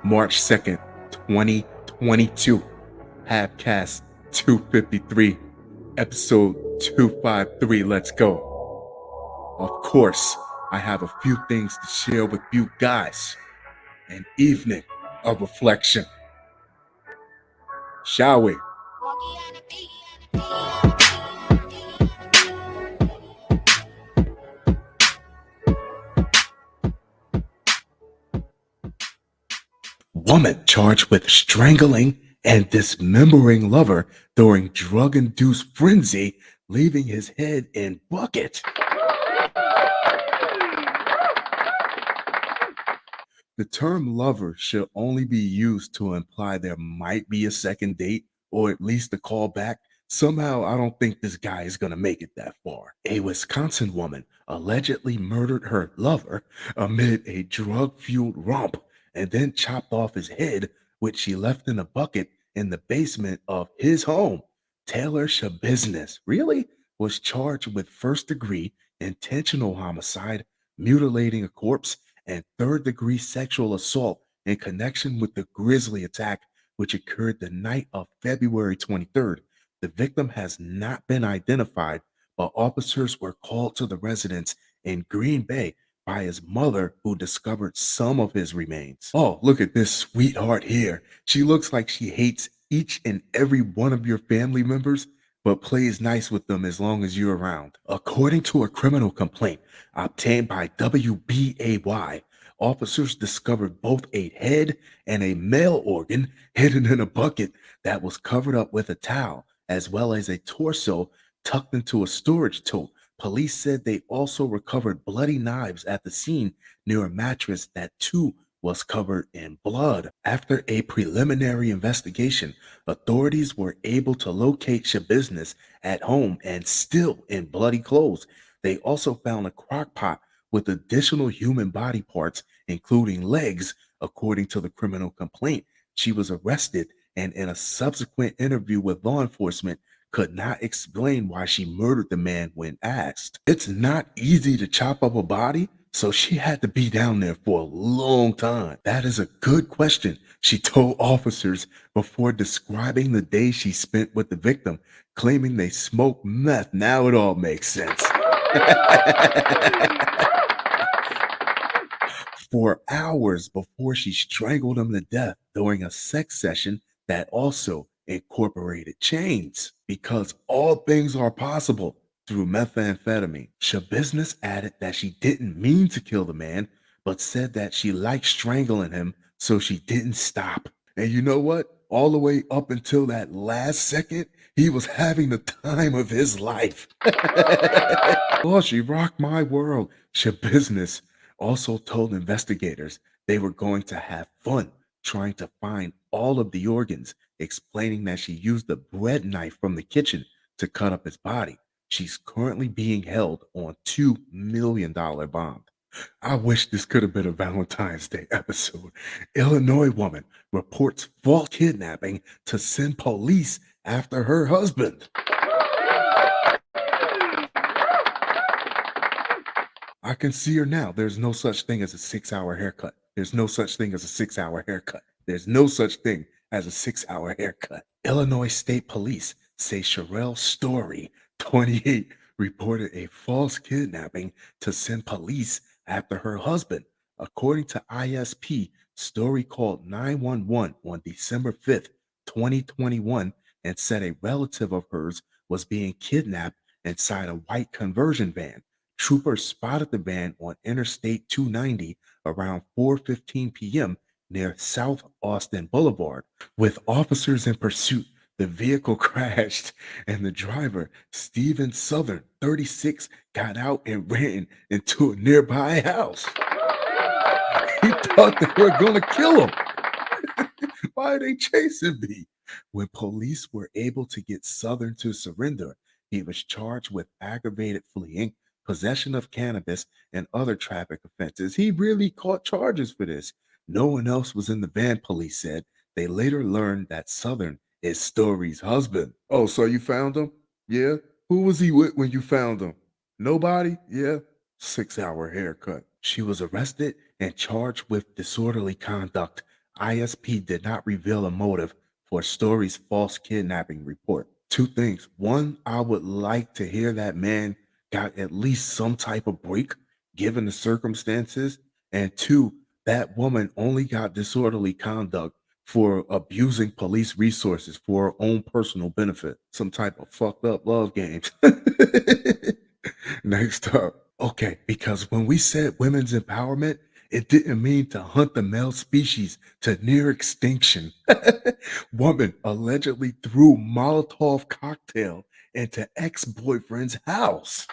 March 2nd, 2022. Halfcast 253, episode 253. Let's go. Of course, I have a few things to share with you guys. An evening of reflection. Shall we? Woman charged with strangling and dismembering lover during drug-induced frenzy, leaving his head in bucket. The term lover should only be used to imply there might be a second date or at least a callback. Somehow, I don't think this guy is going to make it that far. A Wisconsin woman allegedly murdered her lover amid a drug fueled romp and then chopped off his head, which she left in a bucket in the basement of his home. Taylor Schabusiness really was charged with first degree intentional homicide, mutilating a corpse, and third-degree sexual assault in connection with the grisly attack which occurred the night of February 23rd. The victim has not been identified, but officers were called to the residence in Green Bay by his mother, who discovered some of his remains. Oh, look at this sweetheart here. She looks like she hates each and every one of your family members, but plays nice with them as long as you're around. According to a criminal complaint obtained by WBAY, officers discovered both a head and a male organ hidden in a bucket that was covered up with a towel, as well as a torso tucked into a storage tote. Police said they also recovered bloody knives at the scene near a mattress that too was covered in blood. After a preliminary investigation, authorities were able to locate Schabusiness at home and still in bloody clothes. They also found a crock pot with additional human body parts, including legs, according to the criminal complaint. She was arrested and in a subsequent interview with law enforcement could not explain why she murdered the man when asked. It's not easy to chop up a body, so she had to be down there for a long time. That is a good question, she told officers before describing the day she spent with the victim, claiming they smoked meth. Now it all makes sense. For hours before she strangled him to death during a sex session that also incorporated chains, because all things are possible through methamphetamine. Schabusiness added that she didn't mean to kill the man, but said that she liked strangling him, so she didn't stop. And you know what? All the way up until that last second, he was having the time of his life. Oh, she rocked my world. Schabusiness also told investigators they were going to have fun trying to find all of the organs, explaining that she used the bread knife from the kitchen to cut up his body. She's currently being held on $2 million bond. I wish this could have been a Valentine's Day episode. Illinois woman reports false kidnapping to send police after her husband. I can see her now. There's no such thing as a 6-hour haircut. There's no such thing as a 6-hour haircut. There's no such thing as a 6-hour haircut. Illinois State Police say Sherelle Story, 28, reported a false kidnapping to send police after her husband. According to ISP, Story called 911 on December 5th, 2021, and said a relative of hers was being kidnapped inside a white conversion van. Troopers spotted the van on Interstate 290 around 4:15 p.m. near South Austin Boulevard. With officers in pursuit, the vehicle crashed and the driver, Steven Southern, 36, got out and ran into a nearby house. He thought they were going to kill him. Why are they chasing me? When police were able to get Southern to surrender, he was charged with aggravated fleeing, possession of cannabis, and other traffic offenses. He really caught charges for this. No one else was in the van, police said. They later learned that Southern is Story's husband. Oh, so you found him? Yeah. Who was he with when you found him? Nobody? Yeah. 6-hour haircut. She was arrested and charged with disorderly conduct. ISP did not reveal a motive for Story's false kidnapping report. Two things. One, I would like to hear that man got at least some type of break given the circumstances. And two, that woman only got disorderly conduct for abusing police resources for her own personal benefit. Some type of fucked up love games. Next up. Okay, because when we said women's empowerment, it didn't mean to hunt the male species to near extinction. Woman allegedly threw Molotov cocktail into ex-boyfriend's house.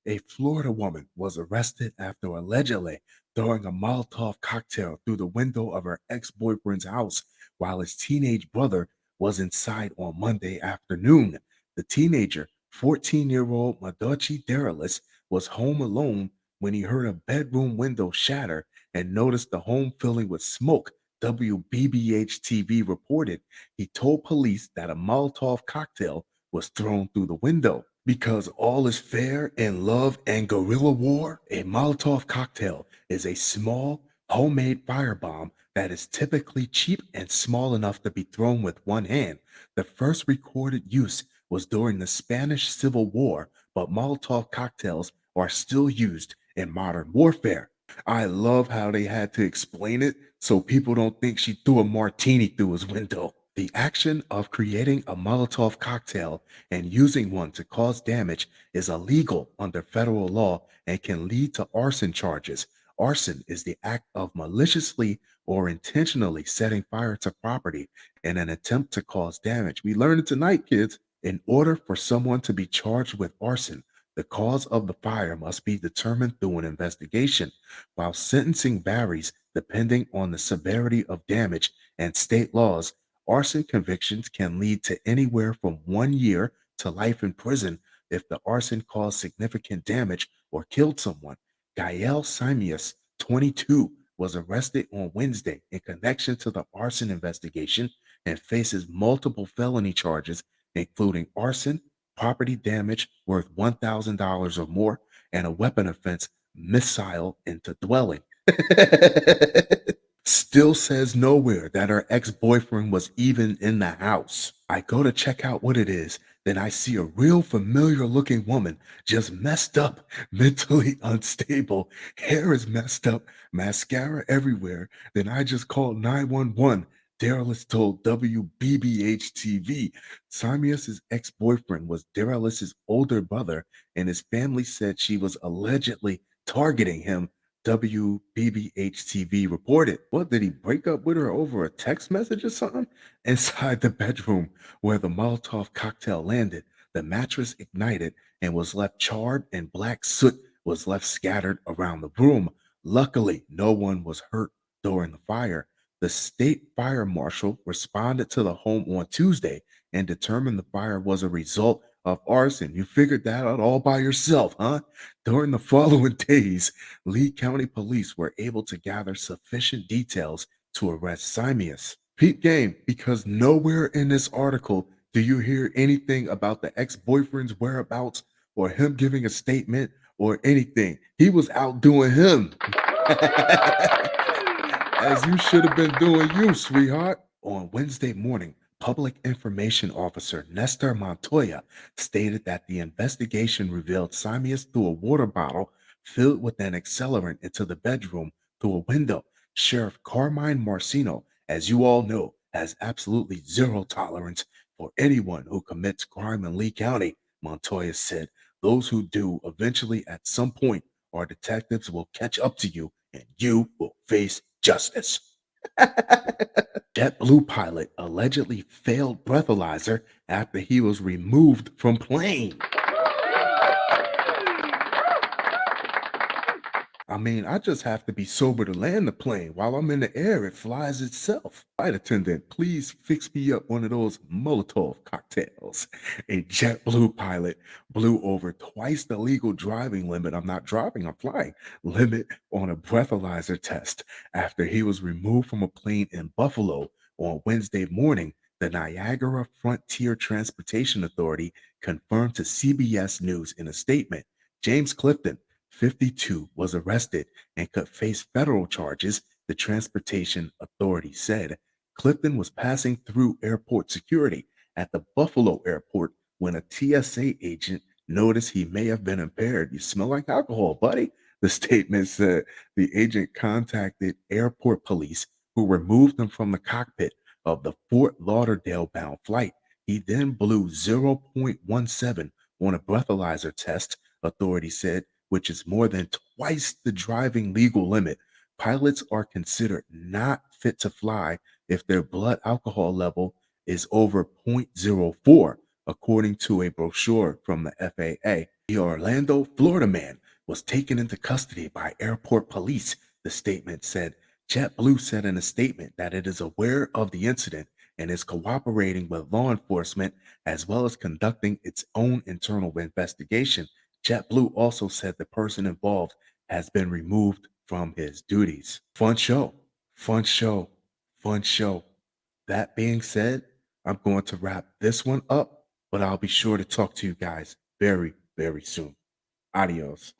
A Florida woman was arrested after allegedly throwing a Molotov cocktail through the window of her ex-boyfriend's house while his teenage brother was inside on Monday afternoon. The teenager, 14-year-old Madachi Deralis, was home alone when he heard a bedroom window shatter and noticed the home filling with smoke. WBBH TV reported he told police that a Molotov cocktail was thrown through the window. Because all is fair in love and guerrilla war, a Molotov cocktail is a small, homemade firebomb that is typically cheap and small enough to be thrown with one hand. The first recorded use was during the Spanish Civil War, but Molotov cocktails are still used in modern warfare. I love how they had to explain it so people don't think she threw a martini through his window. The action of creating a Molotov cocktail and using one to cause damage is illegal under federal law and can lead to arson charges. Arson is the act of maliciously or intentionally setting fire to property in an attempt to cause damage. We learned it tonight, kids. In order for someone to be charged with arson, the cause of the fire must be determined through an investigation. While sentencing varies depending on the severity of damage and state laws, arson convictions can lead to anywhere from 1 year to life in prison if the arson caused significant damage or killed someone. Gael Simius, 22, was arrested on Wednesday in connection to the arson investigation and faces multiple felony charges, including arson, property damage worth $1,000 or more, and a weapon offense, missile into dwelling. Still says nowhere that her ex-boyfriend was even in the house. I go to check out what it is, then I see a real familiar looking woman, just messed up, mentally unstable, hair is messed up, mascara everywhere. Then I just called 911. Deralis told WBBH TV. Samius's ex-boyfriend was Deralis's older brother, and his family said she was allegedly targeting him. WBBH TV reported. What, did he break up with her over a text message or something? Inside the bedroom where the Molotov cocktail landed, the mattress ignited and was left charred, and black soot was left scattered around the room. Luckily, no one was hurt during the fire. The state fire marshal responded to the home on Tuesday and determined the fire was a result of arson. You figured that out all by yourself, huh? During the following days, Lee County Police were able to gather sufficient details to arrest Simius. Peep game, because nowhere in this article do you hear anything about the ex-boyfriend's whereabouts or him giving a statement or anything. He was out doing him. As you should have been doing you, sweetheart. On Wednesday morning, Public Information Officer Nestor Montoya stated that the investigation revealed Simius threw a water bottle filled with an accelerant into the bedroom through a window. Sheriff Carmine Marcino, as you all know, has absolutely zero tolerance for anyone who commits crime in Lee County. Montoya said, those who do eventually at some point, our detectives will catch up to you and you will face justice. JetBlue pilot allegedly failed breathalyzer after he was removed from plane. I mean, I just have to be sober to land the plane. While I'm in the air, it flies itself. Flight attendant, please fix me up one of those Molotov cocktails. A JetBlue pilot blew over twice the legal driving limit. I'm not driving, I'm flying. Limit on a breathalyzer test after he was removed from a plane in Buffalo on Wednesday morning. The Niagara Frontier Transportation Authority confirmed to CBS News in a statement. James Clifton, 52, was arrested and could face federal charges, the transportation authority said. Clifton was passing through airport security at the Buffalo airport when a TSA agent noticed he may have been impaired. You smell like alcohol, buddy. The statement said the agent contacted airport police, who removed him from the cockpit of the Fort Lauderdale bound flight. He then blew 0.17 on a breathalyzer test, authorities said, which is more than twice the driving legal limit. Pilots are considered not fit to fly if their blood alcohol level is over 0.04, according to a brochure from the FAA. The Orlando, Florida man was taken into custody by airport police, the statement said. JetBlue said in a statement that it is aware of the incident and is cooperating with law enforcement as well as conducting its own internal investigation. JetBlue also said the person involved has been removed from his duties. Fun show, fun show, fun show. That being said, I'm going to wrap this one up, but I'll be sure to talk to you guys very, very soon. Adios.